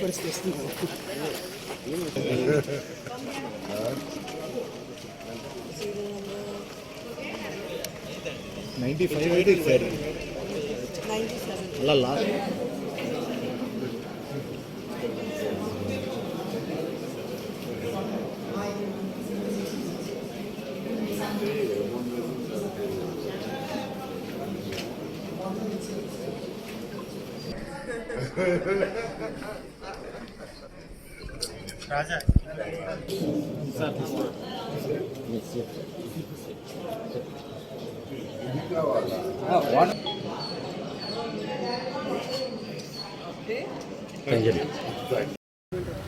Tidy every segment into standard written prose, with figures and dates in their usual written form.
పరిస్థితి వస్తుంది. 95 అయితే ఇచ్చారు. 97 అలా లాస్ట్ రాజా సార్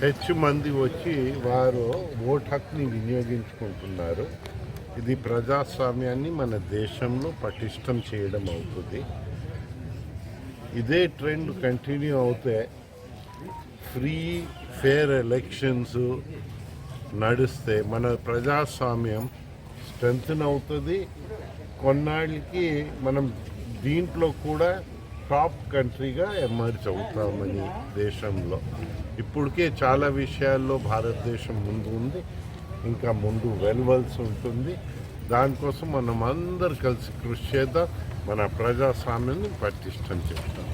ಹೆಚ್ಚು మంది వచ్చి వారు ఓటు హక్కుని వినియోగించుకుంటున్నారు. ఇది ప్రజాస్వామ్యాన్ని మన దేశంలో పటిష్టం చేయడం అవుతుంది. ఇదే ట్రెండ్ కంటిన్యూ అవుతే ఫ్రీ ఫేర్ ఎలక్షన్స్ నడిస్తే మన ప్రజాస్వామ్యం స్ట్రెంగ్తన్ అవుతుంది. కొన్నాళ్ళకి మనం దీంట్లో కూడా టాప్ కంట్రీగా ఎమర్జ్ అవుతామని దేశంలో. ఇప్పటికే చాలా విషయాల్లో భారతదేశం ముందు ఉంది, ఇంకా ముందు వెళ్ళవలసి ఉంటుంది. దానికోసం మనం అందరు కలిసి కృషి చేద్దాం, మన ప్రజాస్వామ్యాన్ని పటిష్టం చేద్దాం.